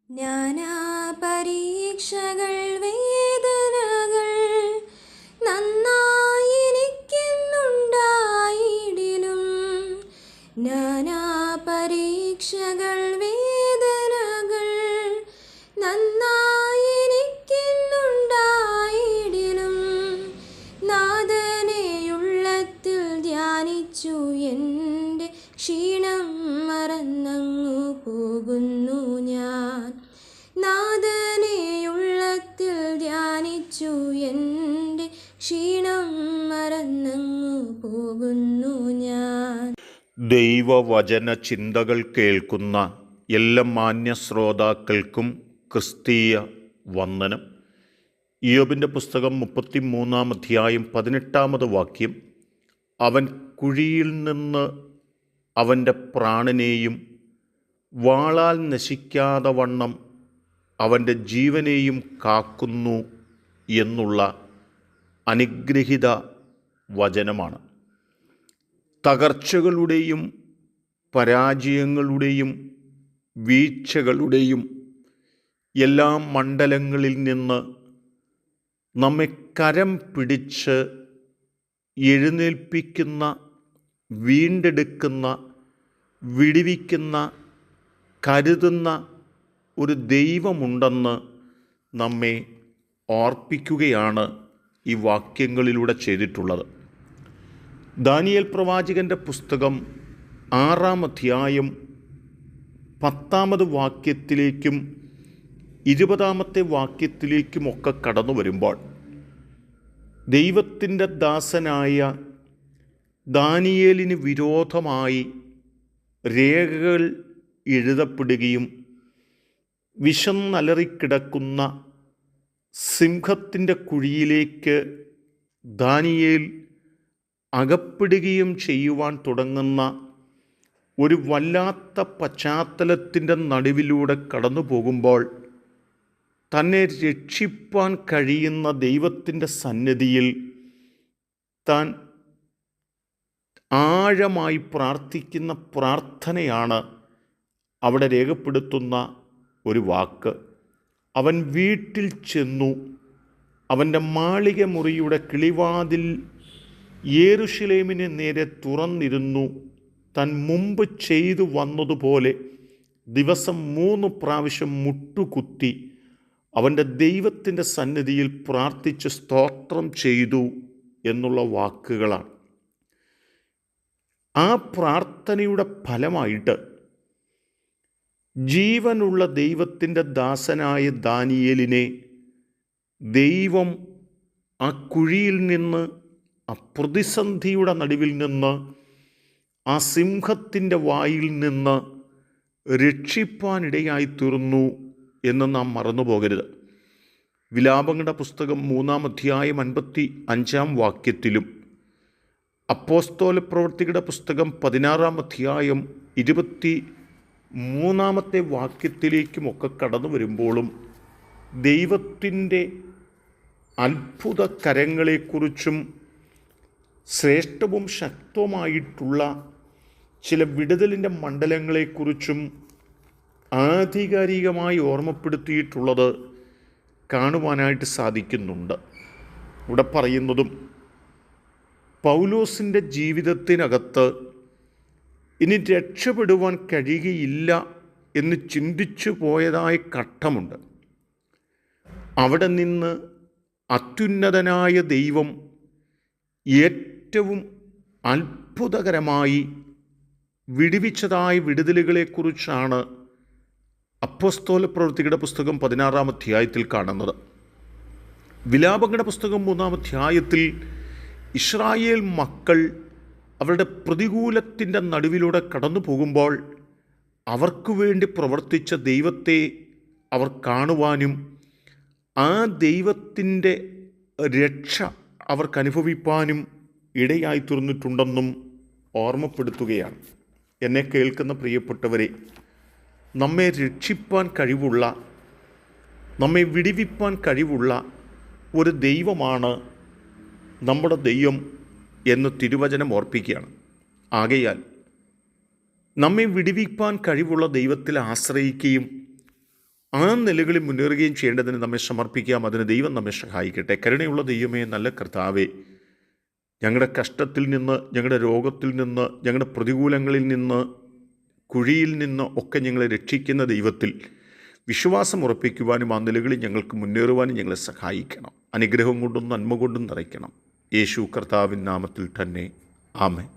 നാനാ പരീക്ഷകൾ വേദനകൾ നന്നായിരിക്കുന്നുണ്ടായിടിലും, നാനാ പരീക്ഷകൾ വേദനകൾ നന്നായിരിക്കുന്നുണ്ടായിടിലും, നാഥനെയുള്ളത്തിൽ ധ്യാനിച്ചു എൻ്റെ ക്ഷീണം മറന്നങ്ങു പോകുന്നു ഞാൻ. നാഥനെയുള്ളത്തിൽ ധ്യാനിച്ചു എൻ്റെ ക്ഷീണം മറന്നങ്ങു പോകുന്നു ഞാൻ. ദൈവവചന ചിന്തകൾ കേൾക്കുന്ന എല്ലാ മാന്യ ശ്രോതാക്കൾക്കും ക്രിസ്തീയ വന്ദനം. ഇയ്യോബിൻ്റെ പുസ്തകം 33-ാം അധ്യായം 18-ാമത് വാക്യം, അവൻ കുഴിയിൽ നിന്ന് അവൻ്റെ പ്രാണനെയും വാളാൽ നശിക്കാതെ വണ്ണം അവൻ്റെ ജീവനെയും കാക്കുന്നു എന്നുള്ള അനുഗ്രഹിത വചനമാണ്. തകർച്ചകളുടെയും പരാജയങ്ങളുടെയും വീഴ്ചകളുടെയും എല്ലാ മണ്ഡലങ്ങളിൽ നിന്ന് നമ്മെ കരം പിടിച്ച് എഴുന്നേൽപ്പിക്കുന്ന, വീണ്ടെടുക്കുന്ന, വിടുവിക്കുന്ന, കരുതുന്ന ഒരു ദൈവമുണ്ടെന്ന് നമ്മെ ഓർപ്പിക്കുകയാണ് ഈ വാക്യങ്ങളിലൂടെ ചെയ്തിട്ടുള്ളത്. ദാനിയേൽ പ്രവാചകൻ്റെ പുസ്തകം 6-ാം അധ്യായം 10-ാമത് വാക്യത്തിലേക്കും 20-ാമത്തെ വാക്യത്തിലേക്കുമൊക്കെ കടന്നു വരുമ്പോൾ ദൈവത്തിൻ്റെ ദാസനായ ദാനിയേലിന് വിരോധമായി രേഖകൾ എഴുതപ്പെടുകയും വിശന്നലറിക്കിടക്കുന്ന സിംഹത്തിൻ്റെ കുഴിയിലേക്ക് ദാനിയേൽ അകപ്പെടുകയും ചെയ്യുവാൻ തുടങ്ങുന്ന ഒരു വല്ലാത്ത പശ്ചാത്തലത്തിൻ്റെ നടുവിലൂടെ കടന്നു പോകുമ്പോൾ തന്നെ രക്ഷിപ്പാൻ കഴിയുന്ന ദൈവത്തിൻ്റെ സന്നിധിയിൽ താൻ ആഴമായി പ്രാർത്ഥിക്കുന്ന പ്രാർത്ഥനയാണ് അവിടെ രേഖപ്പെടുത്തുന്ന ഒരു വാക്ക്. അവൻ വീട്ടിൽ ചെന്നു, അവൻ്റെ മാളിക മുറിയുടെ കിളിവാതിൽ യെരൂശലേമിന് നേരെ തുറന്നിരുന്നു. താൻ മുമ്പ് ചെയ്തു വന്നതുപോലെ ദിവസം 3 പ്രാവശ്യം മുട്ടുകുത്തി അവൻ്റെ ദൈവത്തിൻ്റെ സന്നിധിയിൽ പ്രാർത്ഥിച്ച് സ്തോത്രം ചെയ്തു എന്നുള്ള വാക്കുകളാണ്. ആ പ്രാർത്ഥനയുടെ ഫലമായിട്ട് ജീവനുള്ള ദൈവത്തിൻ്റെ ദാസനായ ദാനിയേലിനെ ദൈവം ആ കുഴിയിൽ നിന്ന്, ആ പ്രതിസന്ധിയുടെ നടുവിൽ നിന്ന്, ആ സിംഹത്തിൻ്റെ വായിൽ നിന്ന് രക്ഷിപ്പാനിടയായി തീർന്നു എന്ന് നാം മറന്നു പോകരുത്. വിലാപങ്ങളുടെ പുസ്തകം 3-ാം അധ്യായം 55-ാം വാക്യത്തിലും അപ്പോസ്തല പ്രവൃത്തികളുടെ പുസ്തകം 16-ാം അധ്യായം 23-ാമത്തെ വാക്യത്തിലേക്കുമൊക്കെ കടന്നു വരുമ്പോഴും ദൈവത്തിൻ്റെ അത്ഭുത കരങ്ങളെക്കുറിച്ചും ശ്രേഷ്ഠവും ശക്തവുമായിട്ടുള്ള ചില വിടുതലിൻ്റെ മണ്ഡലങ്ങളെക്കുറിച്ചും ആധികാരികമായി ഓർമ്മപ്പെടുത്തിയിട്ടുള്ളത് കാണുവാനായിട്ട് സാധിക്കുന്നുണ്ട്. ഇവിടെ പറയുന്നതും പൗലോസിൻ്റെ ജീവിതത്തിനകത്ത് ഇനി രക്ഷപ്പെടുവാൻ കഴിയുകയില്ല എന്ന് ചിന്തിച്ചു പോയതായ ഘട്ടമുണ്ട്. അവിടെ നിന്ന് അത്യുന്നതനായ ദൈവം ഏറ്റവും അത്ഭുതകരമായി വിടുവിച്ചതായ വിടുതലുകളെക്കുറിച്ചാണ് അപ്പോസ്തല പ്രവൃത്തികളുടെ പുസ്തകം 16-ാം അധ്യായത്തിൽ കാണുന്നത്. വിലാപങ്ങളുടെ പുസ്തകം 3-ാം അധ്യായത്തിൽ ഇസ്രായേൽ മക്കൾ അവരുടെ പ്രതികൂലത്തിൻ്റെ നടുവിലൂടെ കടന്നു പോകുമ്പോൾ അവർക്ക് വേണ്ടി പ്രവർത്തിച്ച ദൈവത്തെ അവർ കാണുവാനും ആ ദൈവത്തിൻ്റെ രക്ഷ അവർക്ക് അനുഭവിപ്പാനും ഇടയായി തീർന്നിട്ടുണ്ടെന്നും ഓർമ്മപ്പെടുത്തുകയാണ്. എന്നെ കേൾക്കുന്ന പ്രിയപ്പെട്ടവരെ, നമ്മെ രക്ഷിപ്പാൻ കഴിവുള്ള, നമ്മെ വിടുവിപ്പാൻ കഴിവുള്ള ഒരു ദൈവമാണ് നമ്മുടെ ദൈവം എന്ന് തിരുവചനം ഓർപ്പിക്കുകയാണ്. ആകയാൽ നമ്മെ വിടുവിപ്പാൻ കഴിവുള്ള ദൈവത്തിൽ ആശ്രയിക്കുകയും ആ നിലകളിൽ മുന്നേറുകയും ചെയ്യേണ്ടതിന് നമ്മെ സമർപ്പിക്കാം. അതിന് ദൈവം നമ്മെ സഹായിക്കട്ടെ. കരുണയുള്ള ദൈവമേ, നല്ല കർത്താവേ, ഞങ്ങളുടെ കഷ്ടത്തിൽ നിന്ന്, ഞങ്ങളുടെ രോഗത്തിൽ നിന്ന്, ഞങ്ങളുടെ പ്രതികൂലങ്ങളിൽ നിന്ന്, കുഴിയിൽ നിന്ന് ഒക്കെ ഞങ്ങളെ രക്ഷിക്കുന്ന ദൈവത്തിൽ വിശ്വാസം ഉറപ്പിക്കുവാനും ആ നിലകളിൽ ഞങ്ങൾക്ക് മുന്നേറുവാനും ഞങ്ങളെ സഹായിക്കണം. അനുഗ്രഹം കൊണ്ടും നന്മ കൊണ്ടും നിറയ്ക്കണം. യേശു കർത്താവിൻ നാമത്തിൽ തന്നെ ആമേൻ.